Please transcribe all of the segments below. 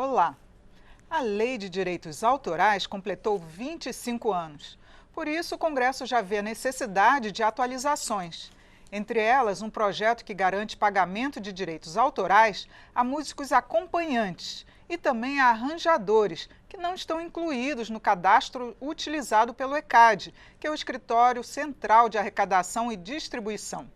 Olá! A Lei de Direitos Autorais completou 25 anos. Por isso, o Congresso já vê a necessidade de atualizações. Entre elas, um projeto que garante pagamento de direitos autorais a músicos acompanhantes e também a arranjadores, que não estão incluídos no cadastro utilizado pelo ECAD, que é o Escritório Central de Arrecadação e Distribuição.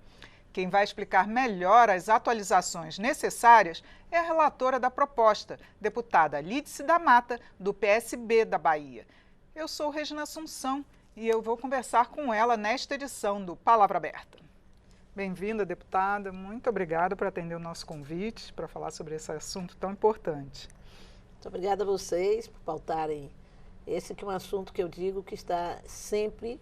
Quem vai explicar melhor as atualizações necessárias é a relatora da proposta, deputada Lídice da Mata, do PSB da Bahia. Eu sou Regina Assunção e eu vou conversar com ela nesta edição do Palavra Aberta. Bem-vinda, deputada. Muito obrigada por atender o nosso convite para falar sobre esse assunto tão importante. Muito obrigada a vocês por pautarem esse que é um assunto que eu digo que está sempre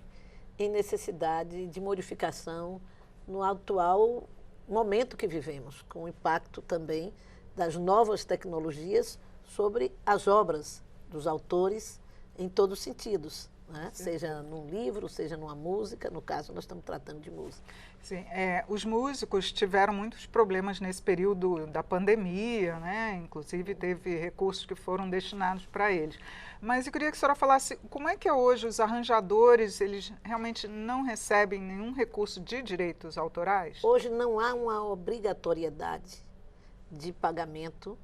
em necessidade de modificação no atual momento que vivemos, com o impacto também das novas tecnologias sobre as obras dos autores em todos os sentidos, né? Seja num livro, seja numa música, no caso nós estamos tratando de música. Sim, os músicos tiveram muitos problemas nesse período da pandemia, né? Inclusive teve recursos que foram destinados para eles. Mas eu queria que a senhora falasse como é que hoje os arranjadores, eles realmente não recebem nenhum recurso de direitos autorais? Hoje não há uma obrigatoriedade de pagamento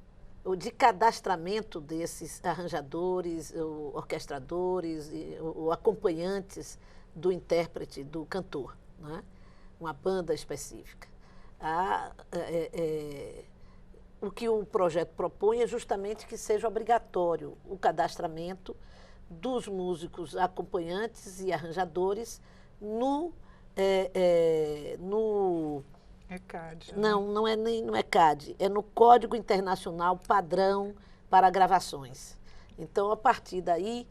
ou de cadastramento desses arranjadores, ou orquestradores, ou acompanhantes do intérprete, do cantor, né? Uma banda específica. O que o projeto propõe é justamente que seja obrigatório o cadastramento dos músicos acompanhantes e arranjadores no ECAD. Não é nem no ECAD, é no Código Internacional Padrão para Gravações. Então, a partir daí,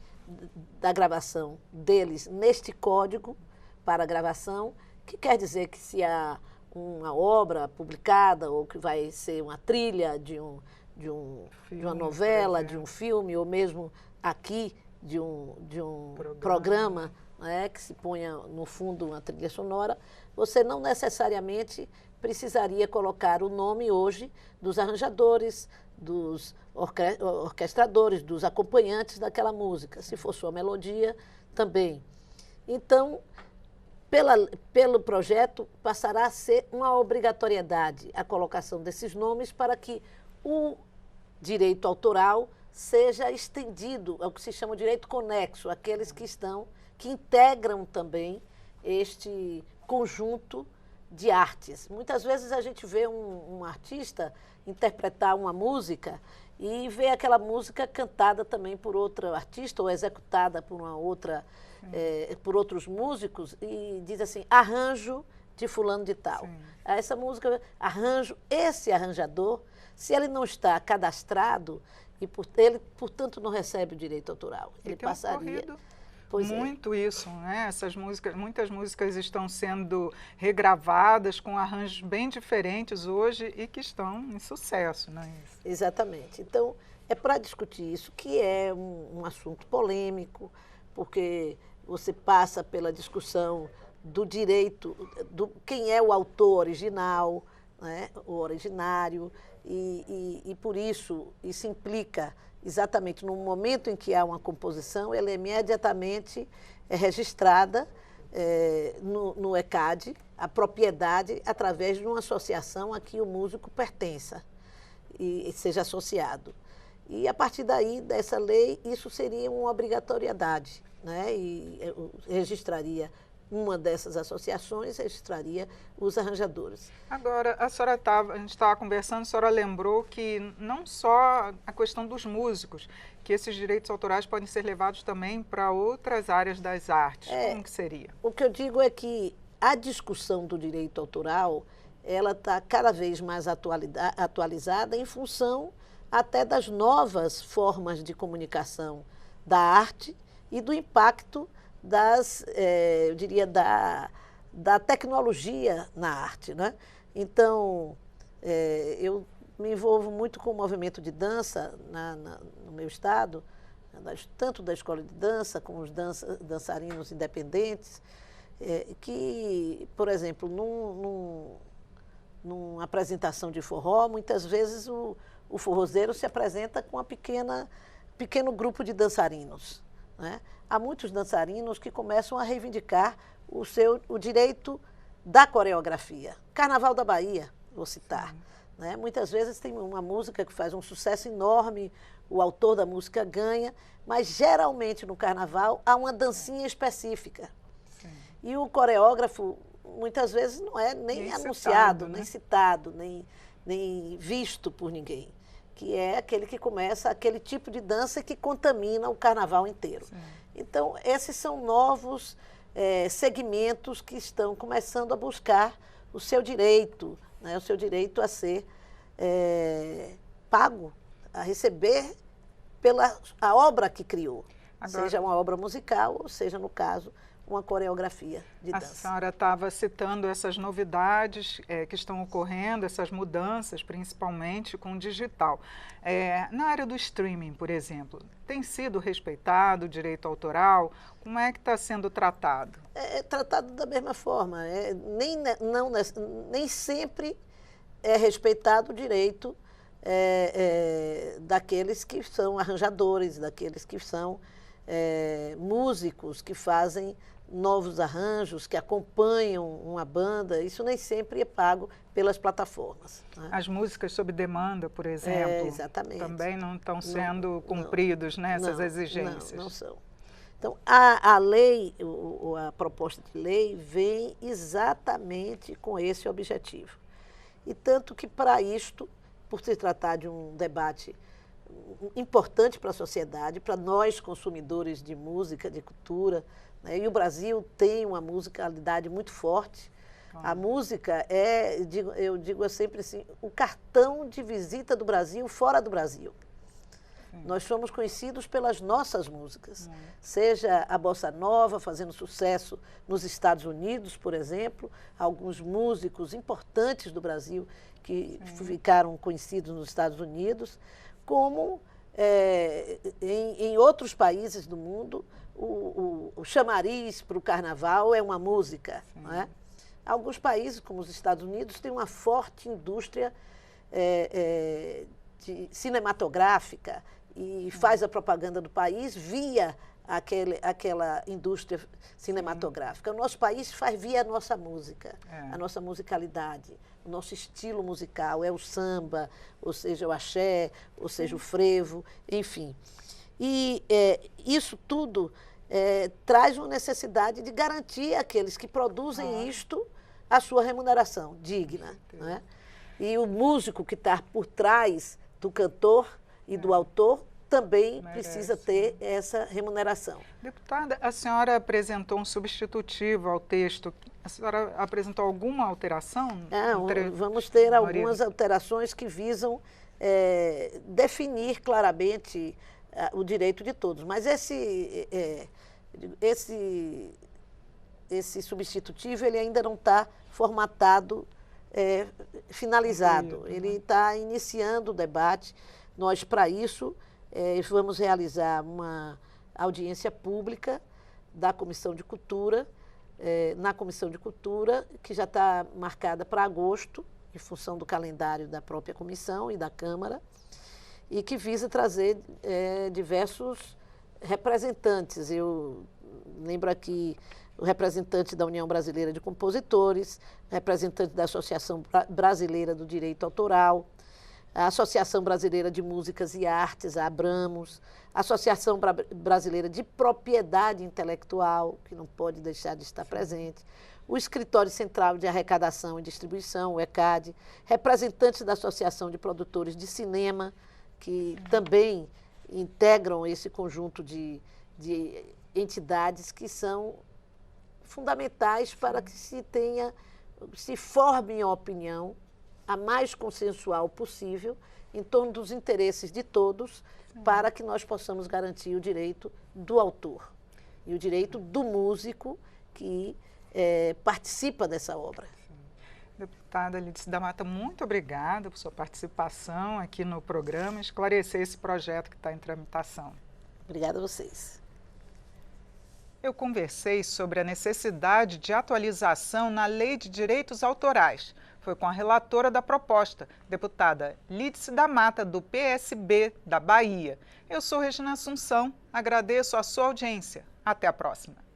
da gravação deles neste código para gravação, que quer dizer que se há uma obra publicada ou que vai ser uma trilha de uma novela, de um filme, ou mesmo aqui de um programa, né, que se ponha no fundo uma trilha sonora, você não necessariamente precisaria colocar o nome hoje dos arranjadores, dos orquestradores, dos acompanhantes daquela música, se for sua melodia também. Então, pelo projeto, passará a ser uma obrigatoriedade a colocação desses nomes para que o direito autoral seja estendido ao que se chama direito conexo, aqueles que integram também este conjunto de artes. Muitas vezes a gente vê um artista interpretar uma música e vê aquela música cantada também por outro artista ou executada por uma outra, por outros músicos e diz assim, arranjo de fulano de tal. Sim. Essa música, arranjo, esse arranjador, se ele não está cadastrado, ele, portanto, não recebe o direito autoral. Ele passaria... Muito isso, né? Muitas músicas estão sendo regravadas com arranjos bem diferentes hoje e que estão em sucesso, né? Exatamente. Então, é para discutir isso, que é um assunto polêmico, porque você passa pela discussão do direito, quem é o autor original, né? O originário, e por isso implica exatamente no momento em que há uma composição, ela é imediatamente registrada no ECAD, a propriedade, através de uma associação a que o músico pertença e seja associado. E, a partir daí, dessa lei, isso seria uma obrigatoriedade, né? E registraria uma dessas associações, registraria os arranjadores. Agora, a gente estava conversando, a senhora lembrou que não só a questão dos músicos, que esses direitos autorais podem ser levados também para outras áreas das artes. Como que seria? O que eu digo é que a discussão do direito autoral, ela está cada vez mais atualizada em função até das novas formas de comunicação da arte e do impacto eu diria, da tecnologia na arte, né? Então, eu me envolvo muito com o movimento de dança no meu estado, tanto da escola de dança como os dançarinos independentes, que, por exemplo, numa apresentação de forró, muitas vezes o o forrozeiro se apresenta com pequeno grupo de dançarinos, né? Há muitos dançarinos que começam a reivindicar o direito da coreografia. Carnaval da Bahia, vou citar. Né? Muitas vezes tem uma música que faz um sucesso enorme, o autor da música ganha, mas geralmente no carnaval há uma dancinha específica. Sim. E o coreógrafo, muitas vezes, não é nem anunciado, nem citado, nem visto por ninguém. Que é aquele que começa aquele tipo de dança que contamina o carnaval inteiro. Sim. Então, esses são novos segmentos que estão começando a buscar o seu direito, né, o seu direito a ser pago, a receber pela a obra que criou. Agora, seja uma obra musical, ou seja, no caso, uma coreografia de dança. A senhora estava citando essas novidades que estão ocorrendo, essas mudanças, principalmente com o digital. Na área do streaming, por exemplo, tem sido respeitado o direito autoral? Como é que está sendo tratado? É tratado da mesma forma. Nem sempre é respeitado o direito daqueles que são arranjadores, daqueles que são músicos, que fazem novos arranjos, que acompanham uma banda. Isso nem sempre é pago pelas plataformas. Né? As músicas sob demanda, por exemplo, exatamente, também não estão sendo cumpridos nessas exigências. Não são. Então, a lei, a proposta de lei vem exatamente com esse objetivo. E tanto que para isto, por se tratar de um debate importante para a sociedade, para nós consumidores de música, de cultura, né? E o Brasil tem uma musicalidade muito forte. A música eu digo sempre assim, o cartão de visita do Brasil fora do Brasil. Nós somos conhecidos pelas nossas músicas, seja a bossa nova fazendo sucesso nos Estados Unidos, por exemplo, alguns músicos importantes do Brasil que ficaram conhecidos nos Estados Unidos, como em outros países do mundo, o chamariz para o carnaval é uma música. Não é? Alguns países, como os Estados Unidos, têm uma forte indústria cinematográfica e faz a propaganda do país via aquela indústria cinematográfica. O nosso país faz via a nossa música, a nossa musicalidade, o nosso estilo musical, é o samba, ou seja, o axé, ou seja, o frevo, enfim. E isso tudo traz uma necessidade de garantir àqueles que produzem isto a sua remuneração digna. Né? E o músico que está por trás do cantor e do autor também precisa ter essa remuneração. Deputada, a senhora apresentou um substitutivo ao texto. A senhora apresentou alguma alteração? Não, vamos ter algumas alterações que visam definir claramente o direito de todos. Mas esse substitutivo ele ainda não está formatado, finalizado. Ele está iniciando o debate. Nós, para isso, vamos realizar uma audiência pública da Comissão de Cultura, na Comissão de Cultura, que já está marcada para agosto, em função do calendário da própria comissão e da Câmara, e que visa trazer diversos representantes. Eu lembro aqui o representante da União Brasileira de Compositores, representante da Associação Brasileira do Direito Autoral, a Associação Brasileira de Músicas e Artes, a Abramos, a Associação Brasileira de Propriedade Intelectual, que não pode deixar de estar presente, o Escritório Central de Arrecadação e Distribuição, o ECAD, representantes da Associação de Produtores de Cinema, que também integram esse conjunto de entidades que são fundamentais para que se forme a opinião a mais consensual possível em torno dos interesses de todos, para que nós possamos garantir o direito do autor e o direito do músico que participa dessa obra. Deputada Lídice da Mata, muito obrigada por sua participação aqui no programa, esclarecer esse projeto que está em tramitação. Obrigada a vocês. Eu conversei sobre a necessidade de atualização na Lei de Direitos Autorais, foi com a relatora da proposta, deputada Lídice da Mata, do PSB da Bahia. Eu sou Regina Assunção, agradeço a sua audiência. Até a próxima.